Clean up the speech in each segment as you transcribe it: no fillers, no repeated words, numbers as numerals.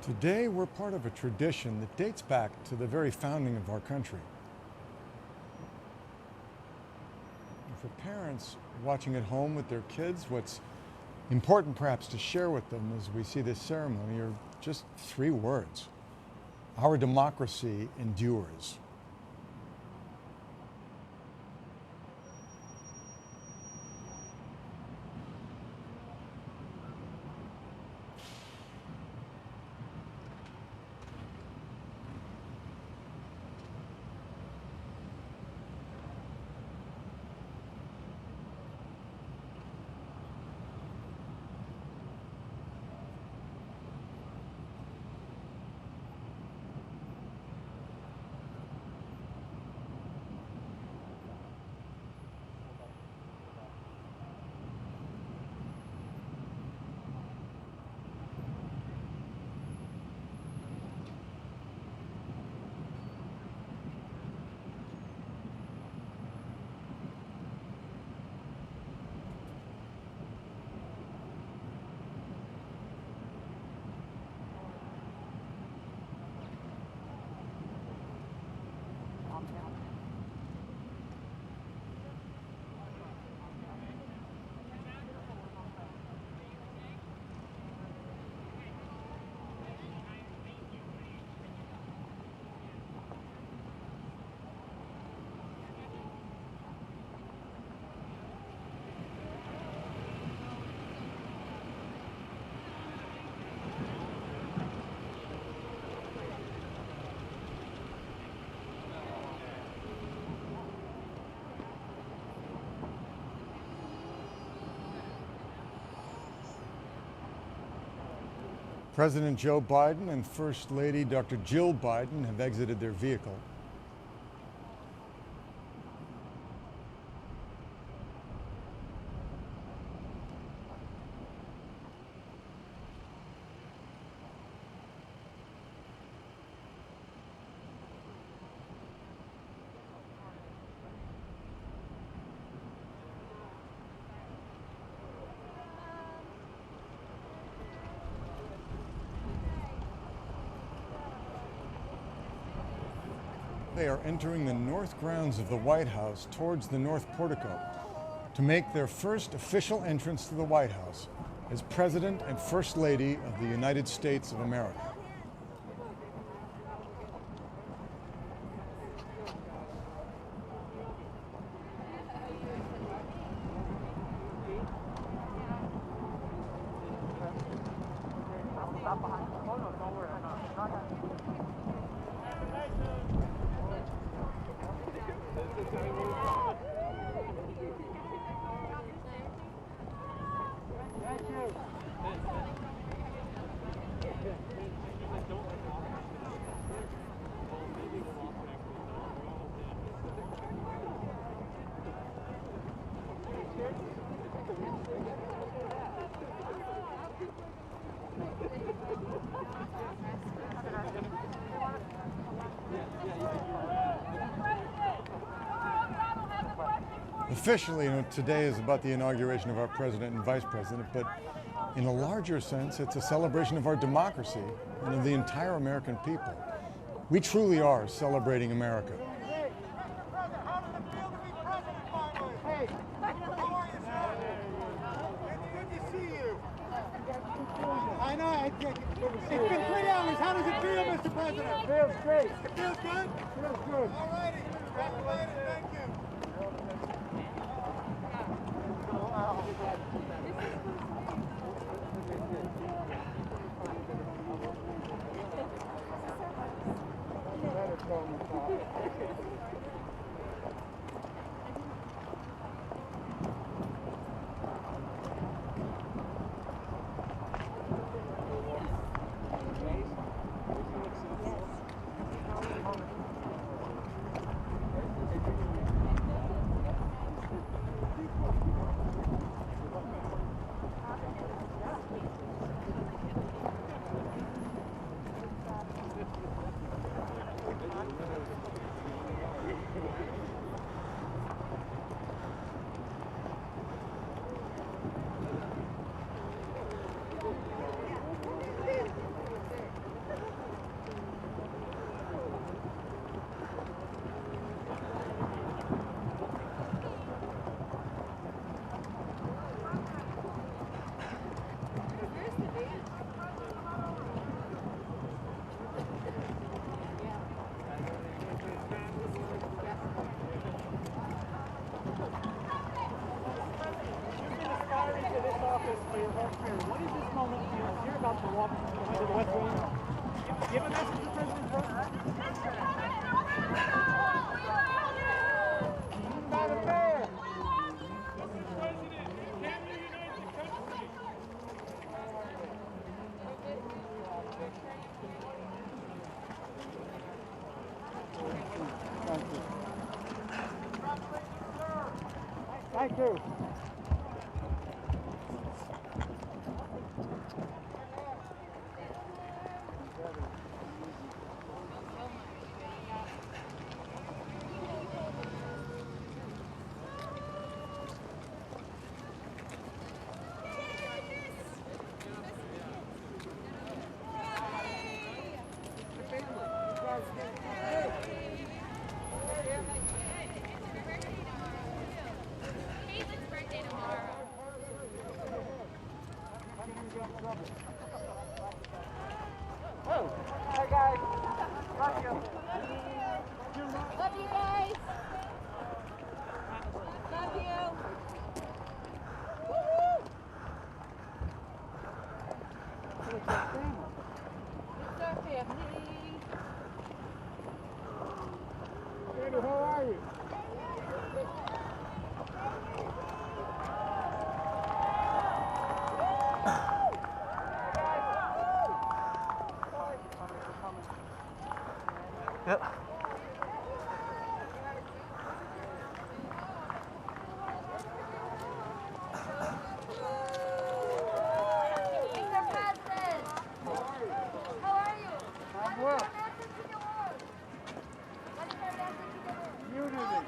Today, we're part of a tradition that dates back to the very founding of our country. And for parents watching at home with their kids, what's important perhaps to share with them as we see this ceremony are just three words. Our democracy endures. President Joe Biden and First Lady Dr. Jill Biden have exited their vehicle. They are entering the north grounds of the White House towards the North Portico to make their first official entrance to the White House as President and First Lady of the United States of America. Officially, today is about the inauguration of our president and vice president, but in a larger sense, it's a celebration of our democracy and of the entire American people. We truly are celebrating America. I know. It's been 3 hours. How does it feel, Mr. President? It feels great. It feels good? It feels good. All righty. Congratulations. Thank you. walk to the West Wing. Give a message to President Trump. Not a fair. Thank you. Hi guys. Love you. Love you guys. Love you. Woo-hoo. It's our family. Daddy, how are you? Yep. Mr. President. How are you? I'm well. What is your message to the world? What is your message to the world? Unity.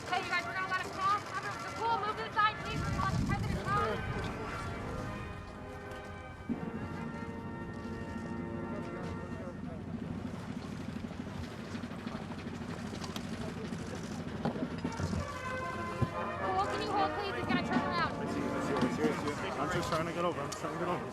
Okay, you guys, we're gonna let it cross. The pool, move to the side, please. We're gonna let the president cross. Pool, can you hold, please? He's gonna turn around. I'm just trying to get over. I'm just trying to get over.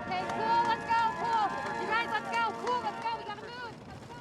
Okay, pool, let's go, pool. You guys, let's go. Pool, let's go. We gotta move. Let's go.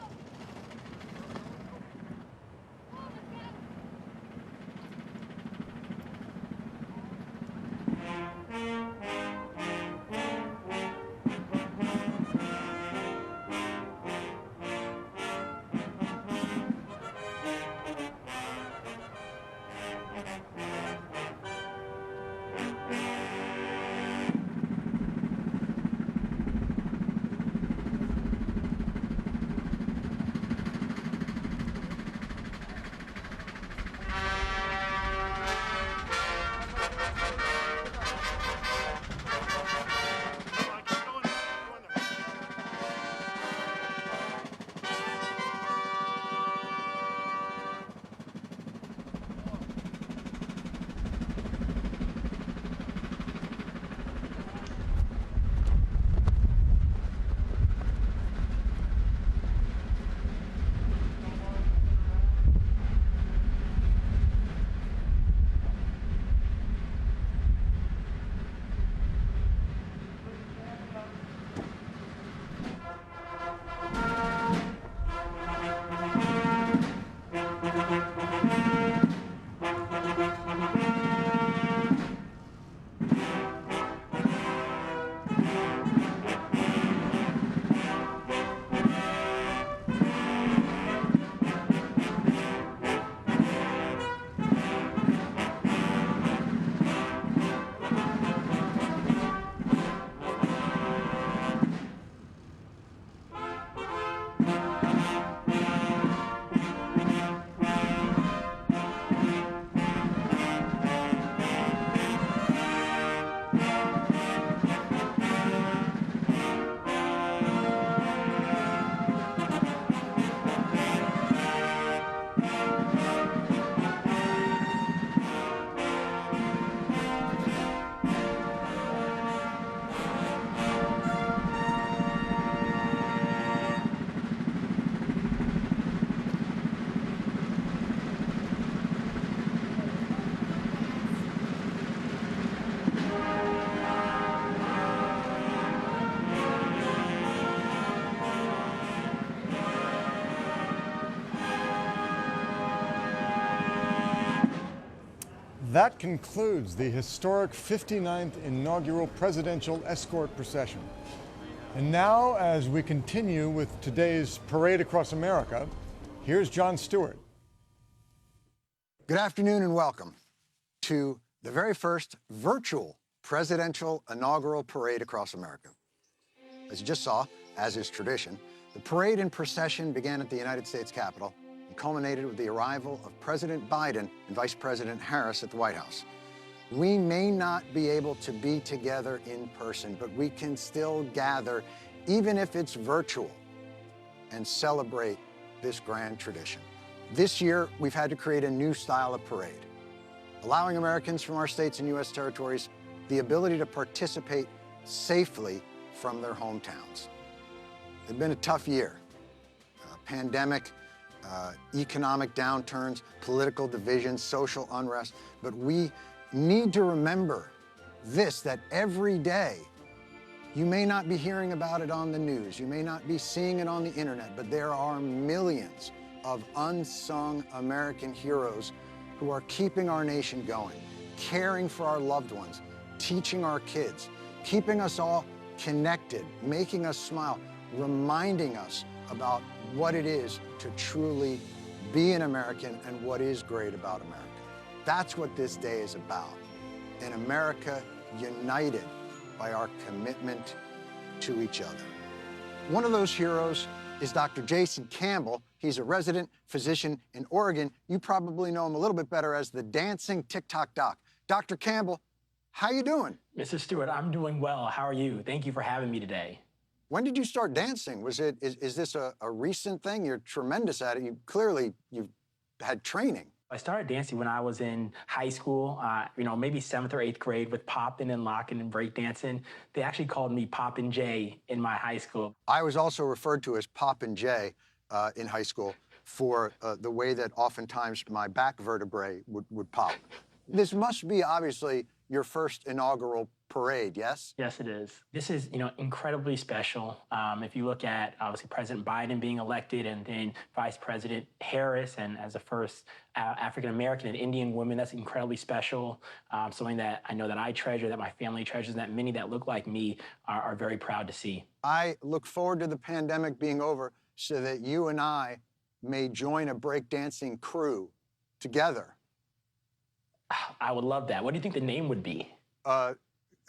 That concludes the historic 59th inaugural presidential escort procession. And now, as we continue with today's Parade Across America, here's Jon Stewart. Good afternoon and welcome to the very first virtual presidential inaugural parade across America. As you just saw, as is tradition, the parade and procession began at the United States Capitol and culminated with the arrival of President Biden and Vice President Harris at the White House. We may not be able to be together in person, but we can still gather, even if it's virtual, and celebrate this grand tradition. This year, we've had to create a new style of parade, allowing Americans from our states and U.S. territories the ability to participate safely from their hometowns. It's been a tough year. Pandemic, economic downturns, political divisions, social unrest, but we need to remember this, that every day, you may not be hearing about it on the news, you may not be seeing it on the internet, but there are millions of unsung American heroes who are keeping our nation going, caring for our loved ones, teaching our kids, keeping us all connected, making us smile, reminding us about what it is to truly be an American and what is great about America. That's what this day is about, an America united by our commitment to each other. One of those heroes is Dr. Jason Campbell. He's a resident physician in Oregon. You probably know him a little bit better as the dancing TikTok doc. Dr. Campbell, how you doing? Mr. Stewart, I'm doing well. How are you? Thank you for having me today. When did you start dancing? Is this a recent thing? You're tremendous at it. You've had training. I started dancing when I was in high school, maybe 7th or 8th grade with popping and locking and breakdancing. They actually called me Poppin' Jay in my high school. I was also referred to as Poppin' Jay in high school for the way that oftentimes my back vertebrae would pop. This must be obviously your first inaugural parade, yes? Yes, it is. This is, incredibly special. If you look at, obviously, President Biden being elected and then Vice President Harris, and as the first African-American and Indian woman, that's incredibly special. Something that I know that I treasure, that my family treasures, and that many that look like me are very proud to see. I look forward to the pandemic being over so that you and I may join a breakdancing crew together. I would love that. What do you think the name would be?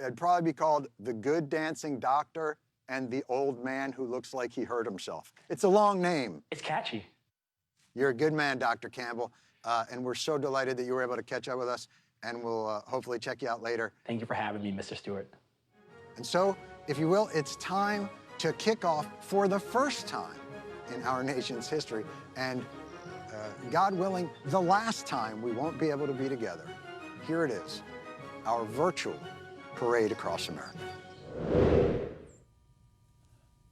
It'd probably be called The Good Dancing Doctor and the Old Man Who Looks Like He Hurt Himself. It's a long name. It's catchy. You're a good man, Dr. Campbell, and we're so delighted that you were able to catch up with us, and we'll hopefully check you out later. Thank you for having me, Mr. Stewart. And so, if you will, it's time to kick off for the first time in our nation's history, and God willing, the last time we won't be able to be together. Here it is, our virtual parade across America.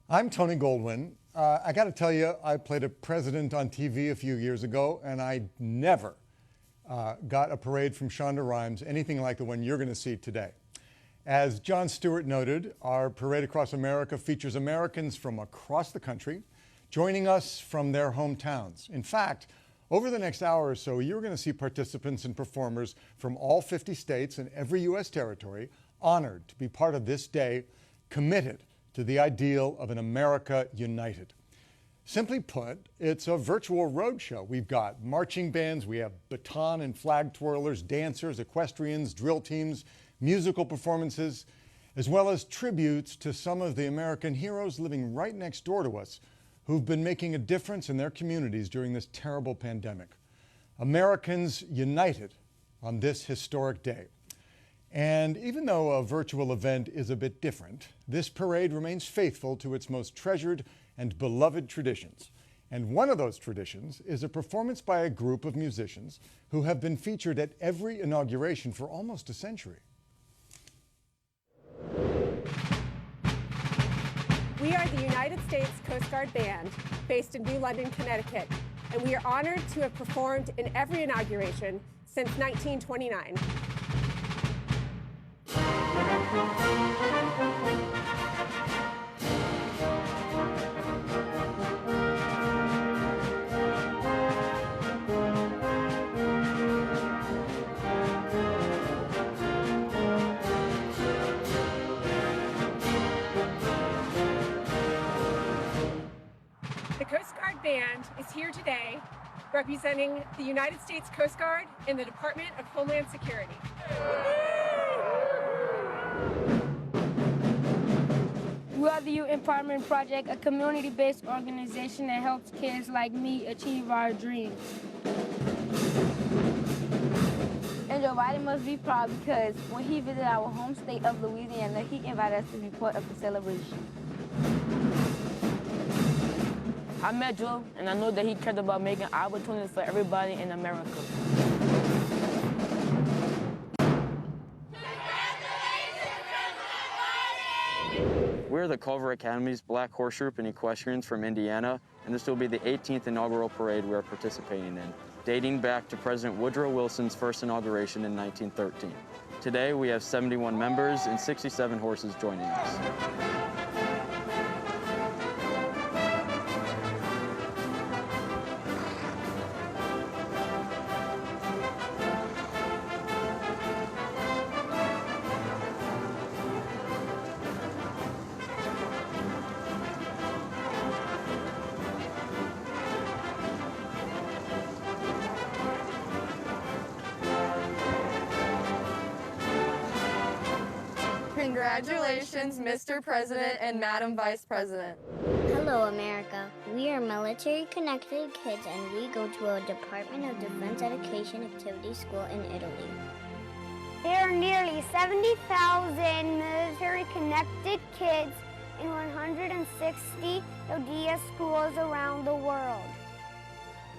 I'm Tony Goldwyn. I got to tell you, I played a president on TV a few years ago, and I never got a parade from Shonda Rhimes anything like the one you're going to see today. As Jon Stewart noted, our Parade Across America features Americans from across the country joining us from their hometowns. In fact, over the next hour or so, you're going to see participants and performers from all 50 states and every U.S. territory honored to be part of this day, committed to the ideal of an America united. Simply put, it's a virtual roadshow. We've got marching bands, we have baton and flag twirlers, dancers, equestrians, drill teams, musical performances, as well as tributes to some of the American heroes living right next door to us who've been making a difference in their communities during this terrible pandemic. Americans united on this historic day. And even though a virtual event is a bit different, this parade remains faithful to its most treasured and beloved traditions. And one of those traditions is a performance by a group of musicians who have been featured at every inauguration for almost a century. We are the United States Coast Guard Band, based in New London, Connecticut, and we are honored to have performed in every inauguration since 1929. Band is here today representing the United States Coast Guard and the Department of Homeland Security. We are the Youth Empowerment Project, a community-based organization that helps kids like me achieve our dreams. And Joe Biden must be proud because when he visited our home state of Louisiana, he invited us to be part of the celebration. I met Joe, and I know that he cared about making opportunities for everybody in America. We're the Culver Academy's Black Horse Troop and Equestrians from Indiana, and this will be the 18th inaugural parade we are participating in, dating back to President Woodrow Wilson's first inauguration in 1913. Today, we have 71 members and 67 horses joining us. Congratulations, Mr. President and Madam Vice President. Hello, America. We are military-connected kids, and we go to a Department of Defense Education Activity School in Italy. There are nearly 70,000 military-connected kids in 160 DoDEA schools around the world.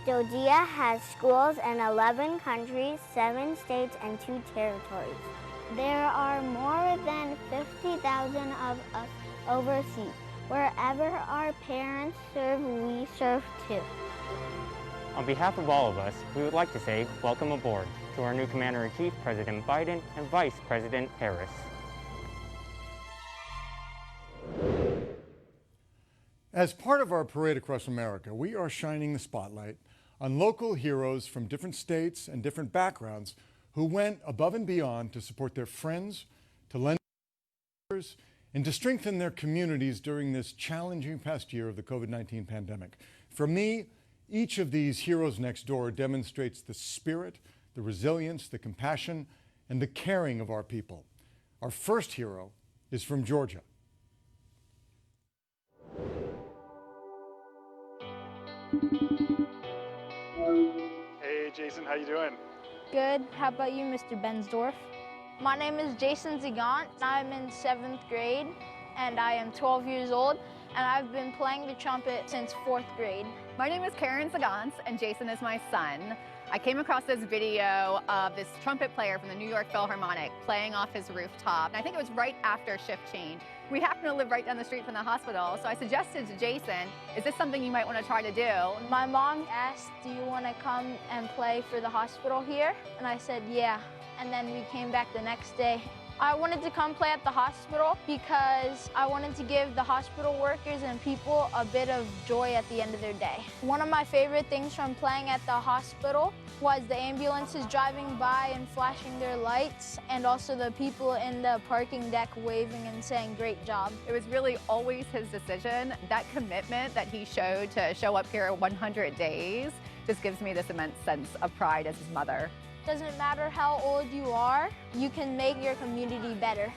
DoDEA has schools in 11 countries, 7 states, and 2 territories. There are more than 50,000 of us overseas. Wherever our parents serve, we serve too. On behalf of all of us, we would like to say welcome aboard to our new Commander-in-Chief, President Biden, and Vice President Harris. As part of our parade across America, we are shining the spotlight on local heroes from different states and different backgrounds who went above and beyond to support their friends, to lend others, and to strengthen their communities during this challenging past year of the COVID-19 pandemic. For me, each of these heroes next door demonstrates the spirit, the resilience, the compassion, and the caring of our people. Our first hero is from Georgia. Hey, Jason, how you doing? Good. How about you, Mr. Bensdorf? My name is Jason Zigant. I'm in 7th grade, and I am 12 years old, and I've been playing the trumpet since 4th grade. My name is Karen Zigant, and Jason is my son. I came across this video of this trumpet player from the New York Philharmonic playing off his rooftop. I think it was right after shift change. We happen to live right down the street from the hospital, so I suggested to Jason, is this something you might want to try to do? My mom asked, do you want to come and play for the hospital here? And I said, yeah. And then we came back the next day. I wanted to come play at the hospital because I wanted to give the hospital workers and people a bit of joy at the end of their day. One of my favorite things from playing at the hospital was the ambulances driving by and flashing their lights, and also the people in the parking deck waving and saying, great job. It was really always his decision. That commitment that he showed to show up here 100 days just gives me this immense sense of pride as his mother. Doesn't matter how old you are, you can make your community better.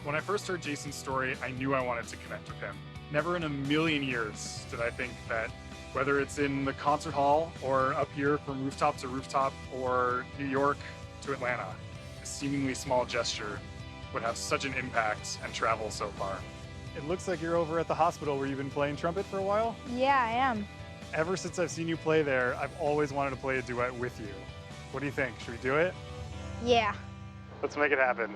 When I first heard Jason's story, I knew I wanted to connect with him. Never in a million years did I think that whether it's in the concert hall or up here from rooftop to rooftop or New York to Atlanta, a seemingly small gesture would have such an impact and travel so far. It looks like you're over at the hospital where you've been playing trumpet for a while? Yeah, I am. Ever since I've seen you play there, I've always wanted to play a duet with you. What do you think? Should we do it? Yeah. Let's make it happen.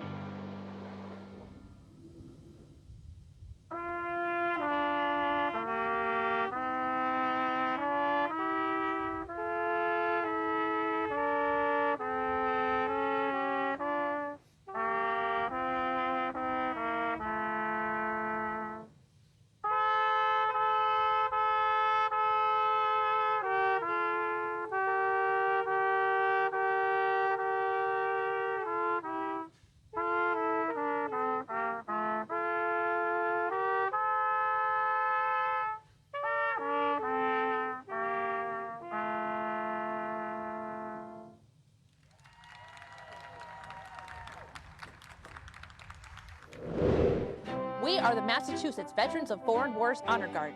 We are the Massachusetts Veterans of Foreign Wars Honor Guard,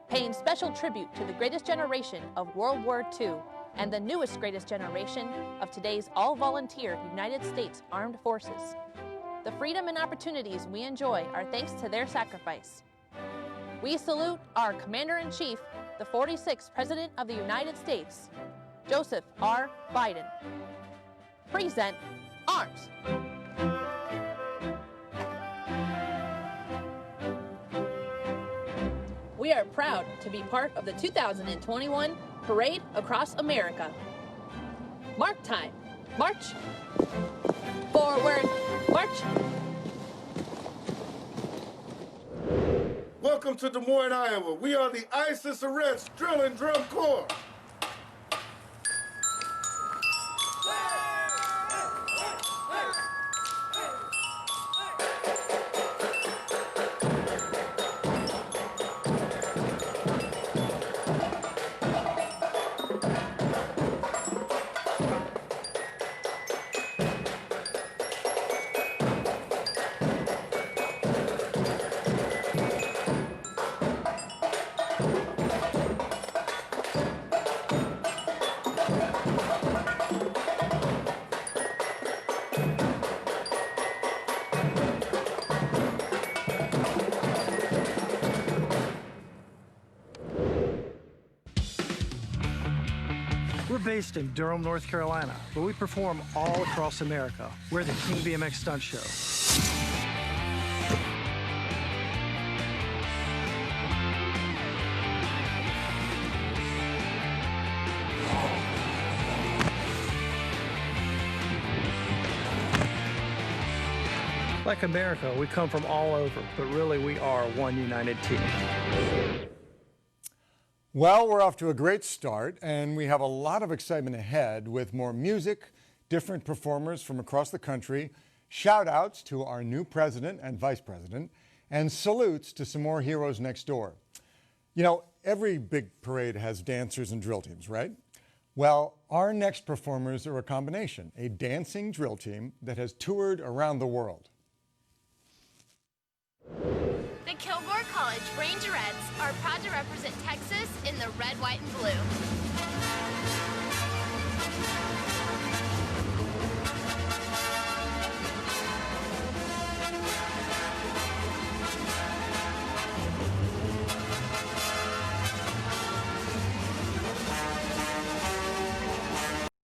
paying special tribute to the greatest generation of World War II and the newest greatest generation of today's all-volunteer United States Armed Forces. The freedom and opportunities we enjoy are thanks to their sacrifice. We salute our Commander-in-Chief, the 46th President of the United States, Joseph R. Biden. Present arms. We are proud to be part of the 2021 Parade Across America. Mark time. March. Forward. March. Welcome to Des Moines, Iowa. We are the ISIS Arrest Drill and Drum Corps. We're based in Durham, North Carolina, but we perform all across America. We're the King BMX Stunt Show. Like America, we come from all over, but really we are one united team. Well, we're off to a great start, and we have a lot of excitement ahead with more music, different performers from across the country, shout-outs to our new president and vice president, and salutes to some more heroes next door. You know, every big parade has dancers and drill teams, right? Well, our next performers are a combination, a dancing drill team that has toured around the world. The Kilgore College Rangerettes are proud to represent Texas in the red, white, and blue.